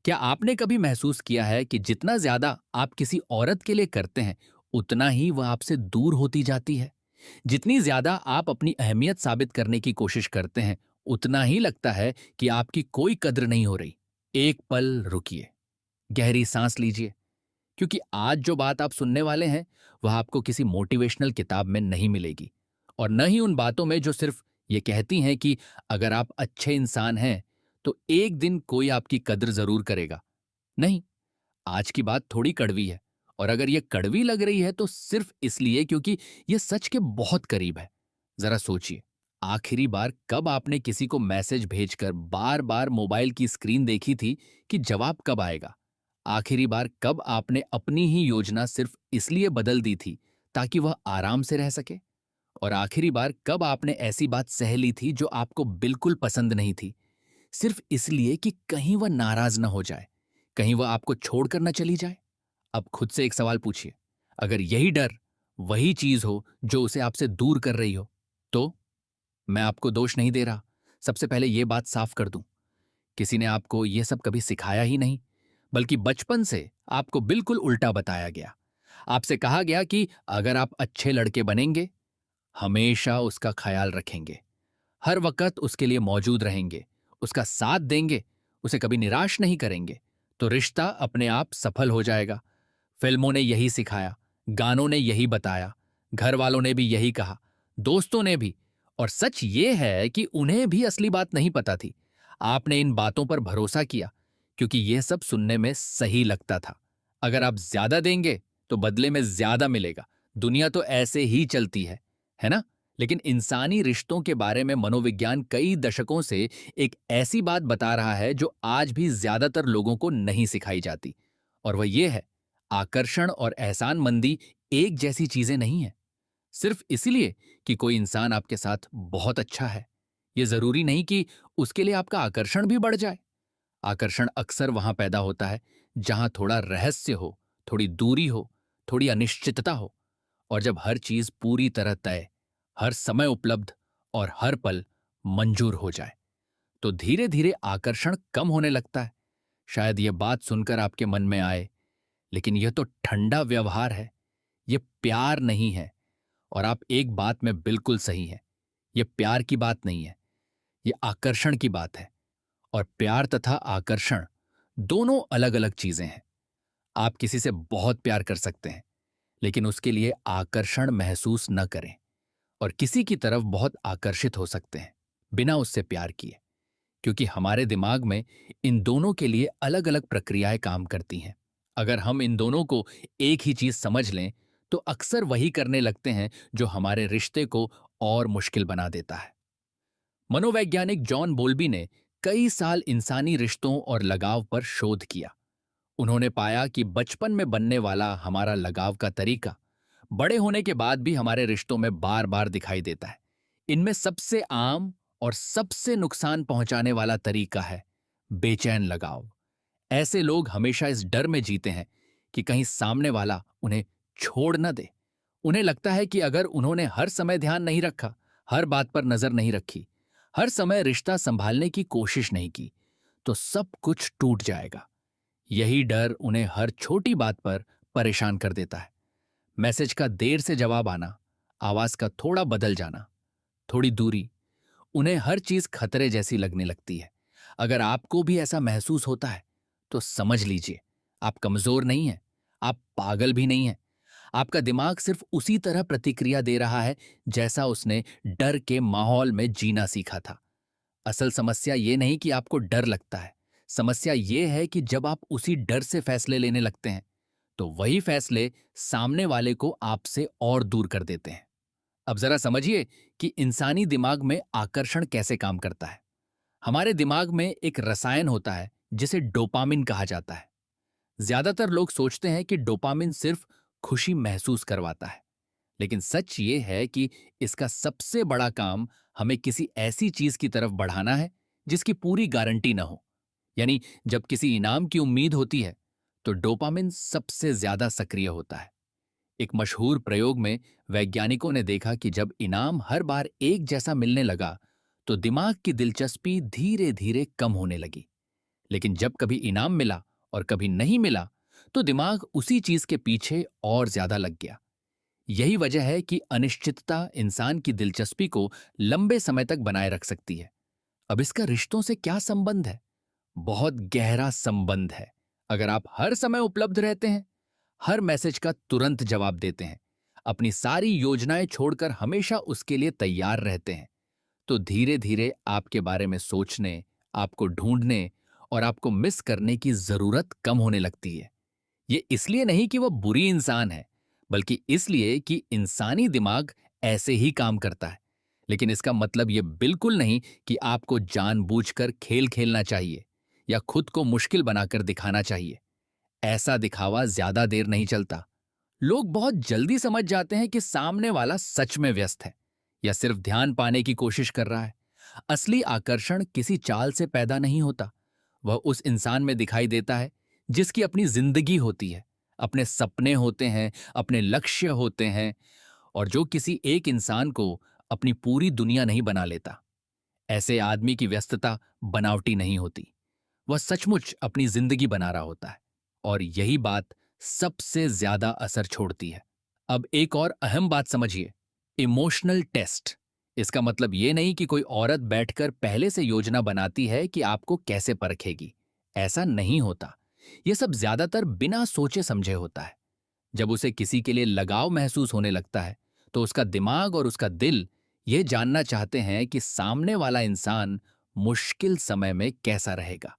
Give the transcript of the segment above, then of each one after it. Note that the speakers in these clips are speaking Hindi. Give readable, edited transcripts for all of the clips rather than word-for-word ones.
क्या आपने कभी महसूस किया है कि जितना ज्यादा आप किसी औरत के लिए करते हैं, उतना ही वह आपसे दूर होती जाती है? जितनी ज्यादा आप अपनी अहमियत साबित करने की कोशिश करते हैं, उतना ही लगता है कि आपकी कोई कद्र नहीं हो रही। एक पल रुकिए, गहरी सांस लीजिए, क्योंकि आज जो बात आप सुनने वाले हैं, वह आपको किसी मोटिवेशनल किताब में नहीं मिलेगी, और न ही उन बातों में जो सिर्फ ये कहती हैं कि अगर आप अच्छे इंसान हैं, तो एक दिन कोई आपकी कद्र जरूर करेगा। नहीं, आज की बात थोड़ी कड़वी है, और अगर ये कड़वी लग रही है तो सिर्फ इसलिए क्योंकि ये सच के बहुत करीब है। जरा सोचिए, आखिरी बार कब आपने किसी को मैसेज भेजकर बार बार मोबाइल की स्क्रीन देखी थी कि जवाब कब आएगा? आखिरी बार कब आपने अपनी ही योजना सिर्फ इसलिए बदल दी थी ताकि वह आराम से रह सके? और आखिरी बार कब आपने ऐसी बात सह ली थी जो आपको बिल्कुल पसंद नहीं थी, सिर्फ इसलिए कि कहीं वह नाराज न हो जाए, कहीं वह आपको छोड़कर न चली जाए? अब खुद से एक सवाल पूछिए, अगर यही डर वही चीज हो जो उसे आपसे दूर कर रही हो, तो मैं आपको दोष नहीं दे रहा। सबसे पहले यह बात साफ कर दूं, किसी ने आपको यह सब कभी सिखाया ही नहीं, बल्कि बचपन से आपको बिल्कुल उल्टा बताया गया। आपसे कहा गया कि अगर आप अच्छे लड़के बनेंगे, हमेशा उसका ख्याल रखेंगे, हर वक्त उसके लिए मौजूद रहेंगे, उसका साथ देंगे, उसे कभी निराश नहीं करेंगे, तो रिश्ता अपने आप सफल हो जाएगा। फिल्मों ने यही सिखाया, गानों ने यही बताया, घर वालों ने भी यही कहा, दोस्तों ने भी। और सच ये है कि उन्हें भी असली बात नहीं पता थी। आपने इन बातों पर भरोसा किया क्योंकि यह सब सुनने में सही लगता था। अगर आप ज्यादा देंगे तो बदले में ज्यादा मिलेगा। दुनिया तो ऐसे ही चलती है ना? लेकिन इंसानी रिश्तों के बारे में मनोविज्ञान कई दशकों से एक ऐसी बात बता रहा है जो आज भी ज्यादातर लोगों को नहीं सिखाई जाती, और वह यह है, आकर्षण और एहसानमंदी एक जैसी चीजें नहीं है। सिर्फ इसलिए कि कोई इंसान आपके साथ बहुत अच्छा है, यह जरूरी नहीं कि उसके लिए आपका आकर्षण भी बढ़ जाए। आकर्षण अक्सर वहां पैदा होता है जहां थोड़ा रहस्य हो, थोड़ी दूरी हो, थोड़ी अनिश्चितता हो। और जब हर चीज पूरी तरह तय, हर समय उपलब्ध और हर पल मंजूर हो जाए, तो धीरे धीरे आकर्षण कम होने लगता है। शायद यह बात सुनकर आपके मन में आए, लेकिन यह तो ठंडा व्यवहार है, यह प्यार नहीं है। और आप एक बात में बिल्कुल सही हैं, यह प्यार की बात नहीं है, यह आकर्षण की बात है। और प्यार तथा आकर्षण दोनों अलग अलग चीजें हैं। आप किसी से बहुत प्यार कर सकते हैं, लेकिन उसके लिए आकर्षण महसूस न करें, और किसी की तरफ बहुत आकर्षित हो सकते हैं बिना उससे प्यार किए, क्योंकि हमारे दिमाग में इन दोनों के लिए अलग अलग प्रक्रियाएं काम करती हैं। अगर हम इन दोनों को एक ही चीज समझ लें, तो अक्सर वही करने लगते हैं जो हमारे रिश्ते को और मुश्किल बना देता है। मनोवैज्ञानिक जॉन बोल्बी ने कई साल इंसानी रिश्तों और लगाव पर शोध किया। उन्होंने पाया कि बचपन में बनने वाला हमारा लगाव का तरीका बड़े होने के बाद भी हमारे रिश्तों में बार बार दिखाई देता है। इनमें सबसे आम और सबसे नुकसान पहुंचाने वाला तरीका है बेचैन लगाव। ऐसे लोग हमेशा इस डर में जीते हैं कि कहीं सामने वाला उन्हें छोड़ न दे। उन्हें लगता है कि अगर उन्होंने हर समय ध्यान नहीं रखा, हर बात पर नजर नहीं रखी, हर समय रिश्ता संभालने की कोशिश नहीं की, तो सब कुछ टूट जाएगा। यही डर उन्हें हर छोटी बात पर परेशान कर देता है। मैसेज का देर से जवाब आना, आवाज का थोड़ा बदल जाना, थोड़ी दूरी, उन्हें हर चीज खतरे जैसी लगने लगती है। अगर आपको भी ऐसा महसूस होता है, तो समझ लीजिए, आप कमजोर नहीं हैं, आप पागल भी नहीं हैं। आपका दिमाग सिर्फ उसी तरह प्रतिक्रिया दे रहा है जैसा उसने डर के माहौल में जीना सीखा था। असल समस्या ये नहीं कि आपको डर लगता है, समस्या ये है कि जब आप उसी डर से फैसले लेने लगते हैं, तो वही फैसले सामने वाले को आपसे और दूर कर देते हैं। अब जरा समझिए कि इंसानी दिमाग में आकर्षण कैसे काम करता है। हमारे दिमाग में एक रसायन होता है जिसे डोपामिन कहा जाता है। ज्यादातर लोग सोचते हैं कि डोपामिन सिर्फ खुशी महसूस करवाता है, लेकिन सच ये है कि इसका सबसे बड़ा काम हमें किसी ऐसी चीज की तरफ बढ़ाना है जिसकी पूरी गारंटी न हो। यानी जब किसी इनाम की उम्मीद होती है, तो डोपामिन सबसे ज्यादा सक्रिय होता है। एक मशहूर प्रयोग में वैज्ञानिकों ने देखा कि जब इनाम हर बार एक जैसा मिलने लगा, तो दिमाग की दिलचस्पी धीरे धीरे कम होने लगी। लेकिन जब कभी इनाम मिला और कभी नहीं मिला, तो दिमाग उसी चीज के पीछे और ज्यादा लग गया। यही वजह है कि अनिश्चितता इंसान की दिलचस्पी को लंबे समय तक बनाए रख सकती है। अब इसका रिश्तों से क्या संबंध है? बहुत गहरा संबंध है। अगर आप हर समय उपलब्ध रहते हैं, हर मैसेज का तुरंत जवाब देते हैं, अपनी सारी योजनाएं छोड़कर हमेशा उसके लिए तैयार रहते हैं, तो धीरे धीरे आपके बारे में सोचने, आपको ढूंढने और आपको मिस करने की जरूरत कम होने लगती है। ये इसलिए नहीं कि वह बुरी इंसान है, बल्कि इसलिए कि इंसानी दिमाग ऐसे ही काम करता है। लेकिन इसका मतलब ये बिल्कुल नहीं कि आपको जानबूझकर खेल खेलना चाहिए या खुद को मुश्किल बनाकर दिखाना चाहिए। ऐसा दिखावा ज्यादा देर नहीं चलता। लोग बहुत जल्दी समझ जाते हैं कि सामने वाला सच में व्यस्त है या सिर्फ ध्यान पाने की कोशिश कर रहा है। असली आकर्षण किसी चाल से पैदा नहीं होता। वह उस इंसान में दिखाई देता है जिसकी अपनी जिंदगी होती है, अपने सपने होते हैं, अपने लक्ष्य होते हैं, और जो किसी एक इंसान को अपनी पूरी दुनिया नहीं बना लेता। ऐसे आदमी की व्यस्तता बनावटी नहीं होती, वह सचमुच अपनी जिंदगी बना रहा होता है। और यही बात सबसे ज्यादा असर छोड़ती है। अब एक और अहम बात समझिए, इमोशनल टेस्ट। इसका मतलब यह नहीं कि कोई औरत बैठकर पहले से योजना बनाती है कि आपको कैसे परखेगी। ऐसा नहीं होता। यह सब ज्यादातर बिना सोचे समझे होता है। जब उसे किसी के लिए लगाव महसूस होने लगता है, तो उसका दिमाग और उसका दिल ये जानना चाहते हैं कि सामने वाला इंसान मुश्किल समय में कैसा रहेगा।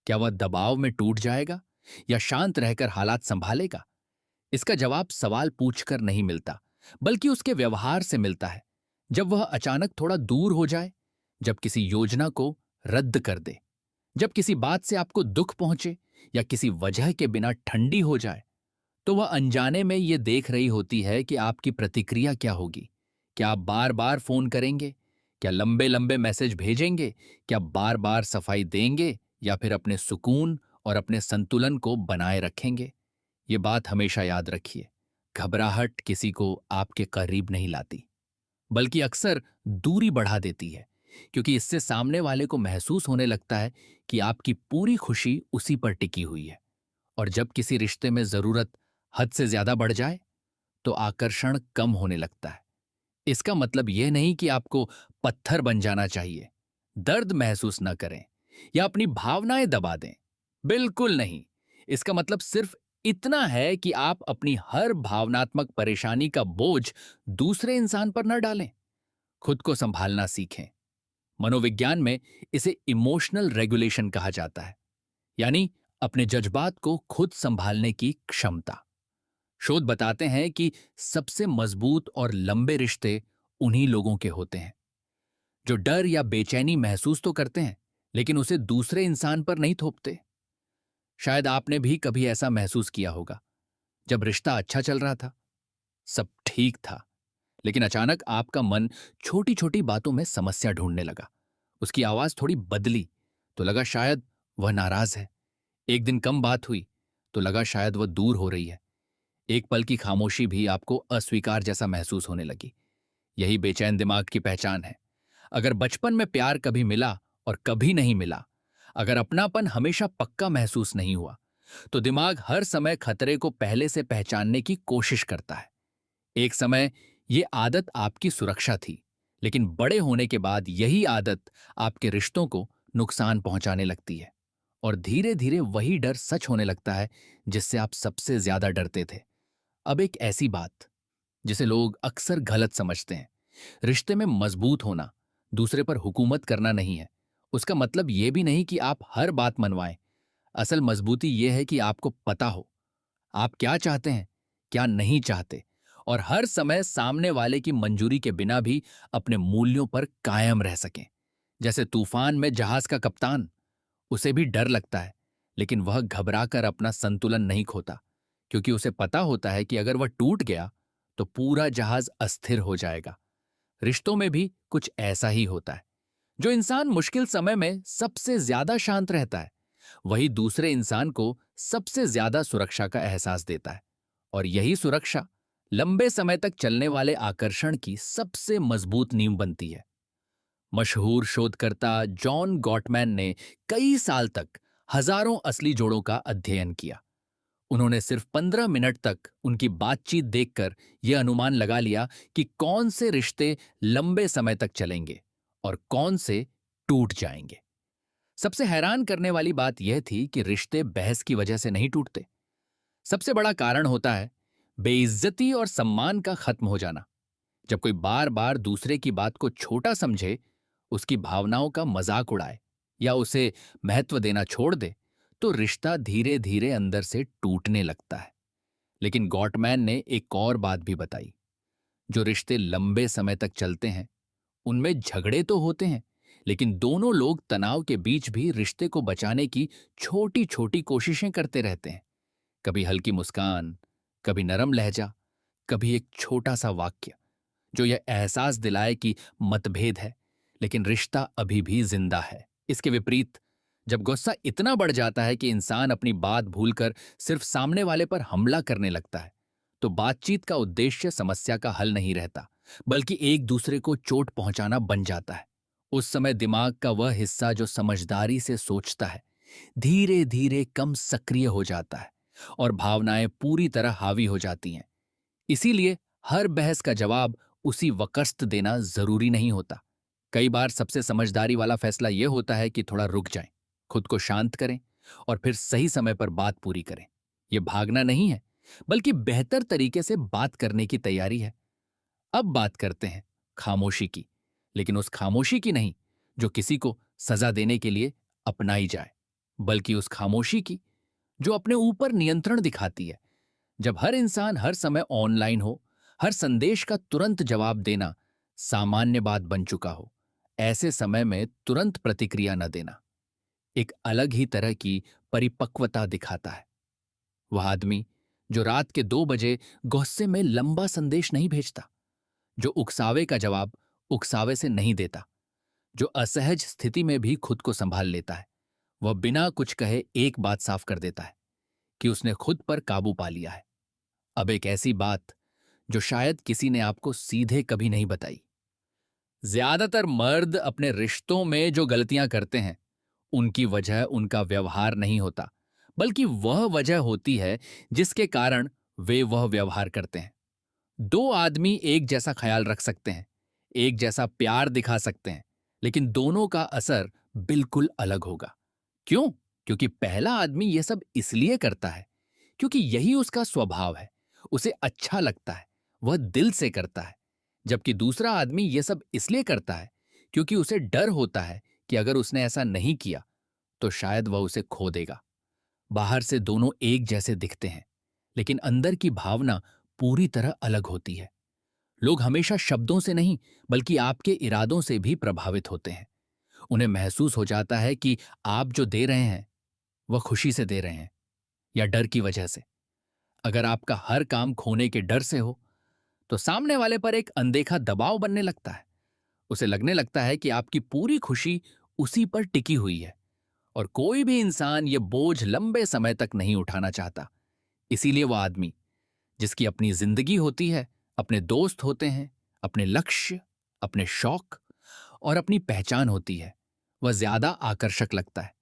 क्या वह दबाव में टूट जाएगा या शांत रहकर हालात संभालेगा? इसका जवाब सवाल पूछकर नहीं मिलता, बल्कि उसके व्यवहार से मिलता है। जब वह अचानक थोड़ा दूर हो जाए, जब किसी योजना को रद्द कर दे, जब किसी बात से आपको दुख पहुंचे या किसी वजह के बिना ठंडी हो जाए, तो वह अनजाने में ये देख रही होती है कि आपकी प्रतिक्रिया क्या होगी। क्या आप बार बार फोन करेंगे? क्या लंबे लंबे मैसेज भेजेंगे? क्या बार बार सफाई देंगे या फिर अपने सुकून और अपने संतुलन को बनाए रखेंगे? ये बात हमेशा याद रखिए, घबराहट किसी को आपके करीब नहीं लाती, बल्कि अक्सर दूरी बढ़ा देती है, क्योंकि इससे सामने वाले को महसूस होने लगता है कि आपकी पूरी खुशी उसी पर टिकी हुई है। और जब किसी रिश्ते में जरूरत हद से ज्यादा बढ़ जाए, तो आकर्षण कम होने लगता है। इसका मतलब यह नहीं कि आपको पत्थर बन जाना चाहिए, दर्द महसूस न करें या अपनी भावनाएं दबा दें। बिल्कुल नहीं। इसका मतलब सिर्फ इतना है कि आप अपनी हर भावनात्मक परेशानी का बोझ दूसरे इंसान पर न डालें। खुद को संभालना सीखें। मनोविज्ञान में इसे इमोशनल रेगुलेशन कहा जाता है, यानी अपने जज्बात को खुद संभालने की क्षमता। शोध बताते हैं कि सबसे मजबूत और लंबे रिश्ते उन्हीं लोगों के होते हैं जो डर या बेचैनी महसूस तो करते हैं, लेकिन उसे दूसरे इंसान पर नहीं थोपते। शायद आपने भी कभी ऐसा महसूस किया होगा, जब रिश्ता अच्छा चल रहा था, सब ठीक था, लेकिन अचानक आपका मन छोटी छोटी बातों में समस्या ढूंढने लगा। उसकी आवाज थोड़ी बदली तो लगा शायद वह नाराज है। एक दिन कम बात हुई तो लगा शायद वह दूर हो रही है। एक पल की खामोशी भी आपको अस्वीकार जैसा महसूस होने लगी। यही बेचैन दिमाग की पहचान है। अगर बचपन में प्यार कभी मिला और कभी नहीं मिला, अगर अपनापन हमेशा पक्का महसूस नहीं हुआ, तो दिमाग हर समय खतरे को पहले से पहचानने की कोशिश करता है। एक समय ये आदत आपकी सुरक्षा थी, लेकिन बड़े होने के बाद यही आदत आपके रिश्तों को नुकसान पहुंचाने लगती है। और धीरे धीरे वही डर सच होने लगता है जिससे आप सबसे ज्यादा डरते थे। अब एक ऐसी बात जिसे लोग अक्सर गलत समझते हैं, रिश्ते में मजबूत होना दूसरे पर हुकूमत करना नहीं है। उसका मतलब यह भी नहीं कि आप हर बात मनवाएं। असल मजबूती यह है कि आपको पता हो आप क्या चाहते हैं, क्या नहीं चाहते, और हर समय सामने वाले की मंजूरी के बिना भी अपने मूल्यों पर कायम रह सकें। जैसे तूफान में जहाज का कप्तान, उसे भी डर लगता है, लेकिन वह घबराकर अपना संतुलन नहीं खोता, क्योंकि उसे पता होता है कि अगर वह टूट गया तो पूरा जहाज अस्थिर हो जाएगा। रिश्तों में भी कुछ ऐसा ही होता है। जो इंसान मुश्किल समय में सबसे ज्यादा शांत रहता है, वही दूसरे इंसान को सबसे ज्यादा सुरक्षा का एहसास देता है। और यही सुरक्षा लंबे समय तक चलने वाले आकर्षण की सबसे मजबूत नींव बनती है। मशहूर शोधकर्ता जॉन गॉटमैन ने कई साल तक हजारों असली जोड़ों का अध्ययन किया। उन्होंने सिर्फ 15 मिनट तक उनकी बातचीत देखकर यह अनुमान लगा लिया कि कौन से रिश्ते लंबे समय तक चलेंगे और कौन से टूट जाएंगे। सबसे हैरान करने वाली बात यह थी कि रिश्ते बहस की वजह से नहीं टूटते। सबसे बड़ा कारण होता है बेइज्जती और सम्मान का खत्म हो जाना। जब कोई बार बार दूसरे की बात को छोटा समझे, उसकी भावनाओं का मजाक उड़ाए या उसे महत्व देना छोड़ दे, तो रिश्ता धीरे धीरे अंदर से टूटने लगता है। लेकिन गॉटमैन ने एक और बात भी बताई। जो रिश्ते लंबे समय तक चलते हैं उनमें झगड़े तो होते हैं, लेकिन दोनों लोग तनाव के बीच भी रिश्ते को बचाने की छोटी छोटी कोशिशें करते रहते हैं। कभी हल्की मुस्कान, कभी नरम लहजा, कभी एक छोटा सा वाक्य जो यह एहसास दिलाए कि मतभेद है लेकिन रिश्ता अभी भी जिंदा है। इसके विपरीत, जब गुस्सा इतना बढ़ जाता है कि इंसान अपनी बात भूलकर सिर्फ सामने वाले पर हमला करने लगता है, तो बातचीत का उद्देश्य समस्या का हल नहीं रहता, बल्कि एक दूसरे को चोट पहुंचाना बन जाता है। उस समय दिमाग का वह हिस्सा जो समझदारी से सोचता है, धीरे धीरे कम सक्रिय हो जाता है और भावनाएं पूरी तरह हावी हो जाती हैं। इसीलिए हर बहस का जवाब उसी वक़्त देना जरूरी नहीं होता। कई बार सबसे समझदारी वाला फैसला यह होता है कि थोड़ा रुक जाएं, खुद को शांत करें और फिर सही समय पर बात पूरी करें। यह भागना नहीं है, बल्कि बेहतर तरीके से बात करने की तैयारी है। अब बात करते हैं खामोशी की, लेकिन उस खामोशी की नहीं जो किसी को सजा देने के लिए अपनाई जाए, बल्कि उस खामोशी की जो अपने ऊपर नियंत्रण दिखाती है। जब हर इंसान हर समय ऑनलाइन हो, हर संदेश का तुरंत जवाब देना सामान्य बात बन चुका हो, ऐसे समय में तुरंत प्रतिक्रिया न देना एक अलग ही तरह की परिपक्वता दिखाता है। वह आदमी जो रात के 2 बजे गुस्से में लंबा संदेश नहीं भेजता, जो उकसावे का जवाब उकसावे से नहीं देता, जो असहज स्थिति में भी खुद को संभाल लेता है, वह बिना कुछ कहे एक बात साफ कर देता है कि उसने खुद पर काबू पा लिया है। अब एक ऐसी बात जो शायद किसी ने आपको सीधे कभी नहीं बताई। ज्यादातर मर्द अपने रिश्तों में जो गलतियां करते हैं, उनकी वजह उनका व्यवहार नहीं होता, बल्कि वह वजह होती है जिसके कारण वे वह व्यवहार करते हैं। दो आदमी एक जैसा ख्याल रख सकते हैं, एक जैसा प्यार दिखा सकते हैं, लेकिन दोनों का असर बिल्कुल अलग होगा। क्यों? क्योंकि पहला आदमी यह सब इसलिए करता है क्योंकि यही उसका स्वभाव है, उसे अच्छा लगता है, वह दिल से करता है। जबकि दूसरा आदमी यह सब इसलिए करता है क्योंकि उसे डर होता है कि अगर उसने ऐसा नहीं किया तो शायद वह उसे खो देगा। बाहर से दोनों एक जैसे दिखते हैं, लेकिन अंदर की भावना पूरी तरह अलग होती है। लोग हमेशा शब्दों से नहीं, बल्कि आपके इरादों से भी प्रभावित होते हैं। उन्हें महसूस हो जाता है कि आप जो दे रहे हैं वह खुशी से दे रहे हैं या डर की वजह से। अगर आपका हर काम खोने के डर से हो, तो सामने वाले पर एक अनदेखा दबाव बनने लगता है। उसे लगने लगता है कि आपकी पूरी खुशी उसी पर टिकी हुई है, और कोई भी इंसान यह बोझ लंबे समय तक नहीं उठाना चाहता। इसीलिए वह आदमी जिसकी अपनी जिंदगी होती है, अपने दोस्त होते हैं, अपने लक्ष्य, अपने शौक और अपनी पहचान होती है, वह ज्यादा आकर्षक लगता है।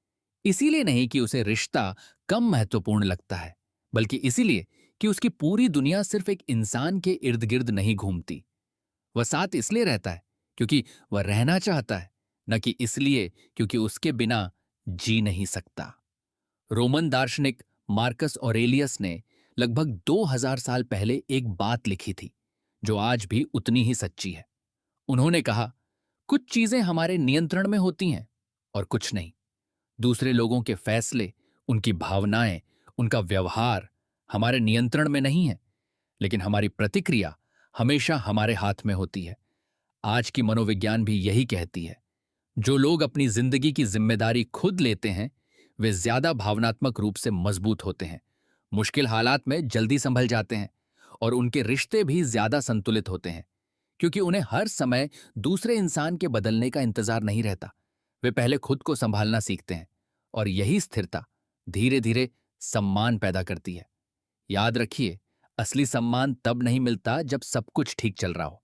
इसीलिए नहीं कि उसे रिश्ता कम महत्वपूर्ण लगता है, बल्कि इसीलिए कि उसकी पूरी दुनिया सिर्फ एक इंसान के इर्द गिर्द नहीं घूमती। वह साथ इसलिए रहता है क्योंकि वह रहना चाहता है, न कि इसलिए क्योंकि उसके बिना जी नहीं सकता। रोमन दार्शनिक मार्कस ऑरेलियस ने लगभग 2000 साल पहले एक बात लिखी थी जो आज भी उतनी ही सच्ची है। उन्होंने कहा, कुछ चीजें हमारे नियंत्रण में होती हैं और कुछ नहीं। दूसरे लोगों के फैसले, उनकी भावनाएं, उनका व्यवहार हमारे नियंत्रण में नहीं है, लेकिन हमारी प्रतिक्रिया हमेशा हमारे हाथ में होती है। आज की मनोविज्ञान भी यही कहती है। जो लोग अपनी जिंदगी की जिम्मेदारी खुद लेते हैं, वे ज्यादा भावनात्मक रूप से मजबूत होते हैं, मुश्किल हालात में जल्दी संभल जाते हैं, और उनके रिश्ते भी ज्यादा संतुलित होते हैं, क्योंकि उन्हें हर समय दूसरे इंसान के बदलने का इंतजार नहीं रहता। वे पहले खुद को संभालना सीखते हैं, और यही स्थिरता धीरे धीरे सम्मान पैदा करती है। याद रखिए, असली सम्मान तब नहीं मिलता जब सब कुछ ठीक चल रहा हो।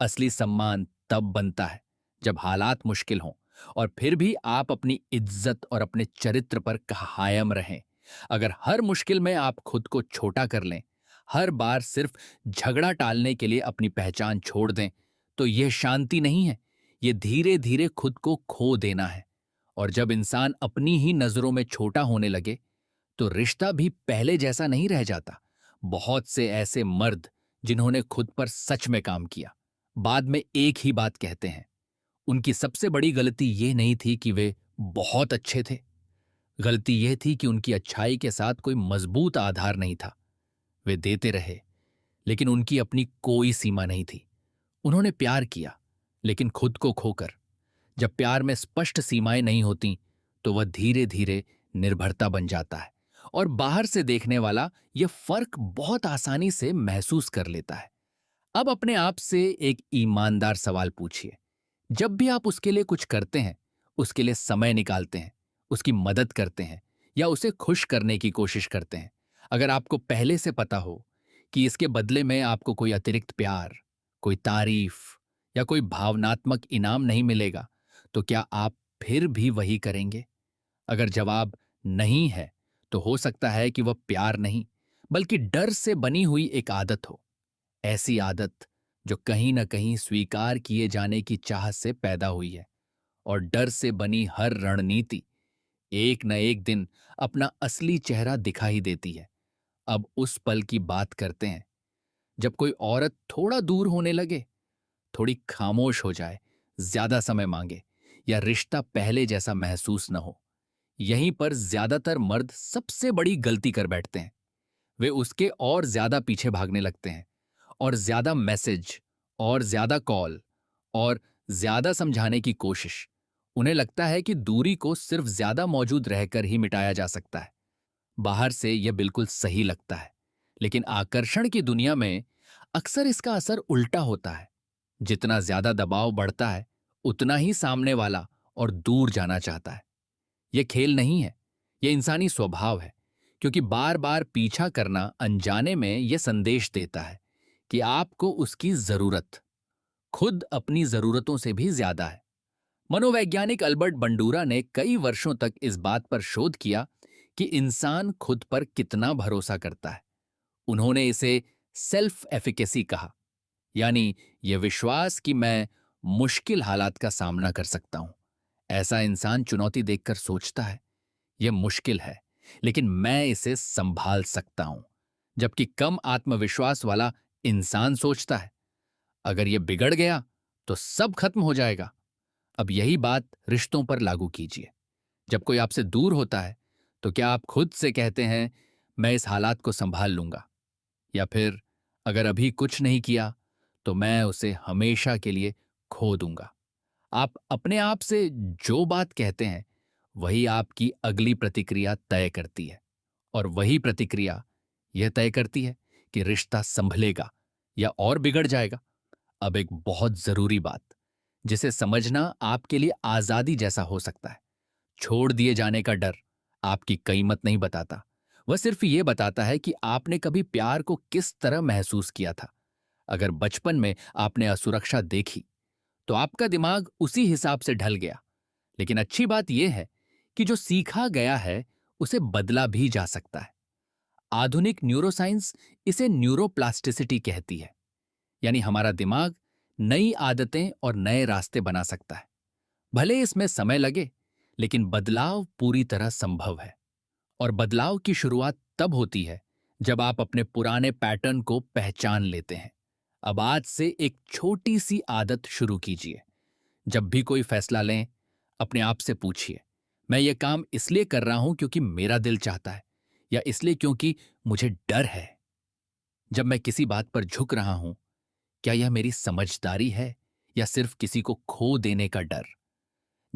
असली सम्मान तब बनता है जब हालात मुश्किल हों, और फिर भी आप अपनी इज्जत और अपने चरित्र पर कायम रहें। अगर हर मुश्किल में आप खुद को छोटा कर लें, हर बार सिर्फ झगड़ा टालने के लिए अपनी पहचान छोड़ दें, तो यह शांति नहीं है, यह धीरे धीरे खुद को खो देना है। और जब इंसान अपनी ही नजरों में छोटा होने लगे, तो रिश्ता भी पहले जैसा नहीं रह जाता। बहुत से ऐसे मर्द जिन्होंने खुद पर सच में काम किया, बाद में एक ही बात कहते हैं। उनकी सबसे बड़ी गलती ये नहीं थी कि वे बहुत अच्छे थे। गलती यह थी कि उनकी अच्छाई के साथ कोई मजबूत आधार नहीं था। वे देते रहे, लेकिन उनकी अपनी कोई सीमा नहीं थी। उन्होंने प्यार किया, लेकिन खुद को खोकर। जब प्यार में स्पष्ट सीमाएं नहीं होती, तो वह धीरे धीरे निर्भरता बन जाता है, और बाहर से देखने वाला यह फर्क बहुत आसानी से महसूस कर लेता है। अब अपने आप से एक ईमानदार सवाल पूछिए। जब भी आप उसके लिए कुछ करते हैं, उसके लिए समय निकालते हैं, उसकी मदद करते हैं या उसे खुश करने की कोशिश करते हैं, अगर आपको पहले से पता हो कि इसके बदले में आपको कोई अतिरिक्त प्यार, कोई तारीफ या कोई भावनात्मक इनाम नहीं मिलेगा, तो क्या आप फिर भी वही करेंगे? अगर जवाब नहीं है, तो हो सकता है कि वह प्यार नहीं, बल्कि डर से बनी हुई एक आदत हो। ऐसी आदत जो कहीं न कहीं स्वीकार किए जाने की चाह से पैदा हुई है। और डर से बनी हर रणनीति एक न एक दिन अपना असली चेहरा दिखा ही देती है। अब उस पल की बात करते हैं जब कोई औरत थोड़ा दूर होने लगे, थोड़ी खामोश हो जाए, ज्यादा समय मांगे, या रिश्ता पहले जैसा महसूस न हो। यहीं पर ज्यादातर मर्द सबसे बड़ी गलती कर बैठते हैं। वे उसके और ज्यादा पीछे भागने लगते हैं, और ज्यादा मैसेज, और ज्यादा कॉल, और ज्यादा समझाने की कोशिश। उन्हें लगता है कि दूरी को सिर्फ ज्यादा मौजूद रहकर ही मिटाया जा सकता है। बाहर से यह बिल्कुल सही लगता है, लेकिन आकर्षण की दुनिया में अक्सर इसका असर उल्टा होता है। जितना ज्यादा दबाव बढ़ता है, उतना ही सामने वाला और दूर जाना चाहता है। यह खेल नहीं है, यह इंसानी स्वभाव है, क्योंकि बार बार पीछा करना अनजाने में यह संदेश देता है कि आपको उसकी जरूरत खुद अपनी जरूरतों से भी ज्यादा है। मनोवैज्ञानिक अल्बर्ट बंडूरा ने कई वर्षों तक इस बात पर शोध किया कि इंसान खुद पर कितना भरोसा करता है। उन्होंने इसे सेल्फ एफिकेसी कहा, यानी यह विश्वास कि मैं मुश्किल हालात का सामना कर सकता हूं। ऐसा इंसान चुनौती देखकर सोचता है, यह मुश्किल है, लेकिन मैं इसे संभाल सकता हूं। जबकि कम आत्मविश्वास वाला इंसान सोचता है, अगर यह बिगड़ गया तो सब खत्म हो जाएगा। अब यही बात रिश्तों पर लागू कीजिए। जब कोई आपसे दूर होता है, तो क्या आप खुद से कहते हैं, मैं इस हालात को संभाल लूंगा? या फिर अगर अभी कुछ नहीं किया, तो मैं उसे हमेशा के लिए खो दूंगा? आप अपने आप से जो बात कहते हैं, वही आपकी अगली प्रतिक्रिया तय करती है। और वही प्रतिक्रिया यह तय करती है कि रिश्ता संभलेगा या और बिगड़ जाएगा। अब एक बहुत जरूरी बात, जिसे समझना आपके लिए आजादी जैसा हो सकता है। छोड़ दिए जाने का डर आपकी कीमत नहीं बताता। वह सिर्फ ये बताता है कि आपने कभी प्यार को किस तरह महसूस किया था। अगर बचपन में आपने असुरक्षा देखी, तो आपका दिमाग उसी हिसाब से ढल गया। लेकिन अच्छी बात यह है कि जो सीखा गया है, उसे बदला भी जा सकता है। आधुनिक न्यूरोसाइंस इसे न्यूरोप्लास्टिसिटी कहती है, यानी हमारा दिमाग नई आदतें और नए रास्ते बना सकता है। भले इसमें समय लगे, लेकिन बदलाव पूरी तरह संभव है। और बदलाव की शुरुआत तब होती है जब आप अपने पुराने पैटर्न को पहचान लेते हैं। अब आज से एक छोटी सी आदत शुरू कीजिए। जब भी कोई फैसला लें, अपने आप से पूछिए, मैं ये काम इसलिए कर रहा हूं क्योंकि मेरा दिल चाहता है, या इसलिए क्योंकि मुझे डर है? जब मैं किसी बात पर झुक रहा हूं, क्या यह मेरी समझदारी है या सिर्फ किसी को खो देने का डर?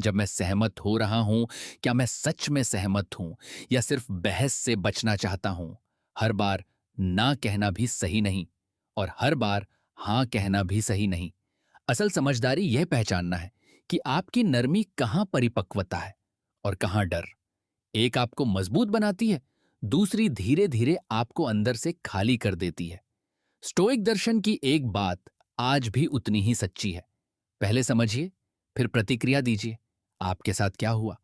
जब मैं सहमत हो रहा हूं, क्या मैं सच में सहमत हूं या सिर्फ बहस से बचना चाहता हूं? हर बार ना कहना भी सही नहीं, और हर बार हां कहना भी सही नहीं। असल समझदारी यह पहचानना है कि आपकी नरमी कहां परिपक्वता है और कहां डर। एक आपको मजबूत बनाती है, दूसरी धीरे धीरे आपको अंदर से खाली कर देती है। स्टोइक दर्शन की एक बात आज भी उतनी ही सच्ची है। पहले समझिए, फिर प्रतिक्रिया दीजिए। आपके साथ क्या हुआ,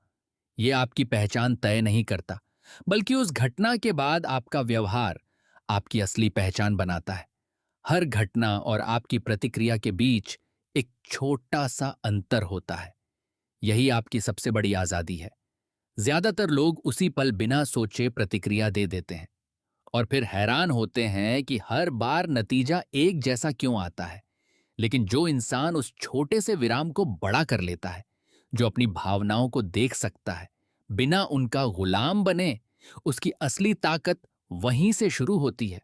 ये आपकी पहचान तय नहीं करता, बल्कि उस घटना के बाद आपका व्यवहार आपकी असली पहचान बनाता है। हर घटना और आपकी प्रतिक्रिया के बीच एक छोटा सा अंतर होता है। यही आपकी सबसे बड़ी आजादी है। ज्यादातर लोग उसी पल बिना सोचे प्रतिक्रिया दे देते हैं और फिर हैरान होते हैं कि हर बार नतीजा एक जैसा क्यों आता है। लेकिन जो इंसान उस छोटे से विराम को बड़ा कर लेता है, जो अपनी भावनाओं को देख सकता है बिना उनका गुलाम बने, उसकी असली ताकत वहीं से शुरू होती है।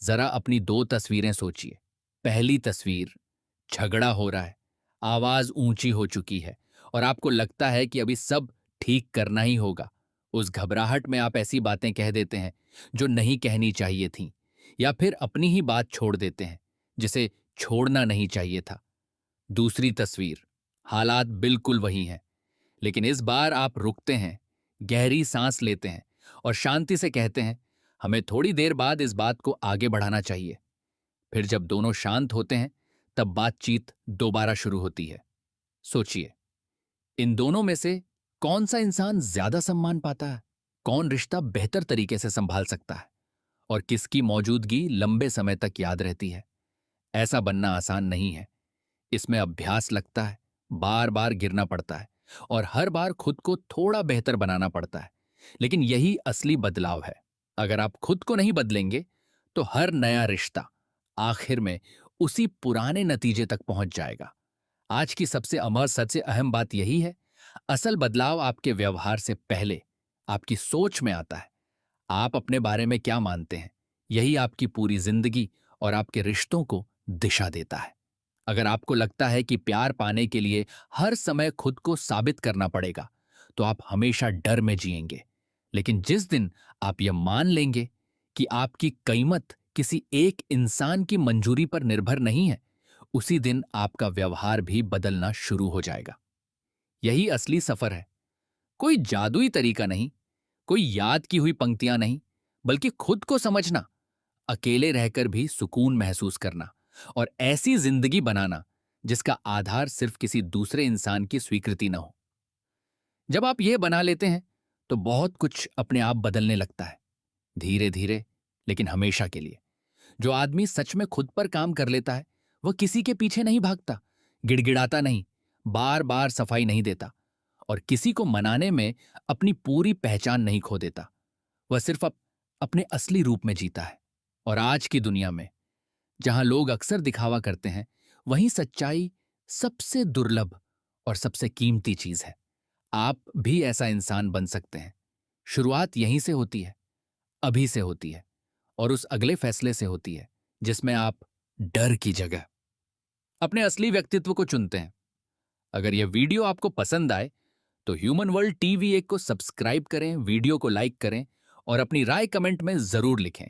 जरा अपनी दो तस्वीरें सोचिए। पहली तस्वीर, झगड़ा हो रहा है, आवाज ऊंची हो चुकी है और आपको लगता है कि अभी सब ठीक करना ही होगा। उस घबराहट में आप ऐसी बातें कह देते हैं जो नहीं कहनी चाहिए थीं, या फिर अपनी ही बात छोड़ देते हैं जिसे छोड़ना नहीं चाहिए था। दूसरी तस्वीर, हालात बिल्कुल वही हैं, लेकिन इस बार आप रुकते हैं, गहरी सांस लेते हैं और शांति से कहते हैं, हमें थोड़ी देर बाद इस बात को आगे बढ़ाना चाहिए। फिर जब दोनों शांत होते हैं, तब बातचीत दोबारा शुरू होती है। सोचिए, इन दोनों में से कौन सा इंसान ज्यादा सम्मान पाता है? कौन रिश्ता बेहतर तरीके से संभाल सकता है? और किसकी मौजूदगी लंबे समय तक याद रहती है? ऐसा बनना आसान नहीं है। इसमें अभ्यास लगता है, बार बार गिरना पड़ता है और हर बार खुद को थोड़ा बेहतर बनाना पड़ता है। लेकिन यही असली बदलाव है। अगर आप खुद को नहीं बदलेंगे, तो हर नया रिश्ता आखिर में उसी पुराने नतीजे तक पहुंच जाएगा। आज की सबसे अमर, सबसे अहम बात यही है, असल बदलाव आपके व्यवहार से पहले आपकी सोच में आता है। आप अपने बारे में क्या मानते हैं, यही आपकी पूरी जिंदगी और आपके रिश्तों को दिशा देता है। अगर आपको लगता है कि प्यार पाने के लिए हर समय खुद को साबित करना पड़ेगा, तो आप हमेशा डर में जिएंगे। लेकिन जिस दिन आप यह मान लेंगे कि आपकी कीमत किसी एक इंसान की मंजूरी पर निर्भर नहीं है, उसी दिन आपका व्यवहार भी बदलना शुरू हो जाएगा। यही असली सफर है। कोई जादुई तरीका नहीं, कोई याद की हुई पंक्तियां नहीं, बल्कि खुद को समझना, अकेले रहकर भी सुकून महसूस करना और ऐसी जिंदगी बनाना जिसका आधार सिर्फ किसी दूसरे इंसान की स्वीकृति न हो। जब आप यह बना लेते हैं, तो बहुत कुछ अपने आप बदलने लगता है, धीरे धीरे, लेकिन हमेशा के लिए। जो आदमी सच में खुद पर काम कर लेता है, वह किसी के पीछे नहीं भागता, गिड़गिड़ाता नहीं, बार बार सफाई नहीं देता और किसी को मनाने में अपनी पूरी पहचान नहीं खो देता। वह सिर्फ अपने असली रूप में जीता है। और आज की दुनिया में, जहां लोग अक्सर दिखावा करते हैं, वहीं सच्चाई सबसे दुर्लभ और सबसे कीमती चीज है। आप भी ऐसा इंसान बन सकते हैं। शुरुआत यहीं से होती है, अभी से होती है, और उस अगले फैसले से होती है जिसमें आप डर की जगह अपने असली व्यक्तित्व को चुनते हैं। अगर यह वीडियो आपको पसंद आए, तो ह्यूमन वर्ल्ड टीवी एक को सब्सक्राइब करें, वीडियो को लाइक करें और अपनी राय कमेंट में जरूर लिखें।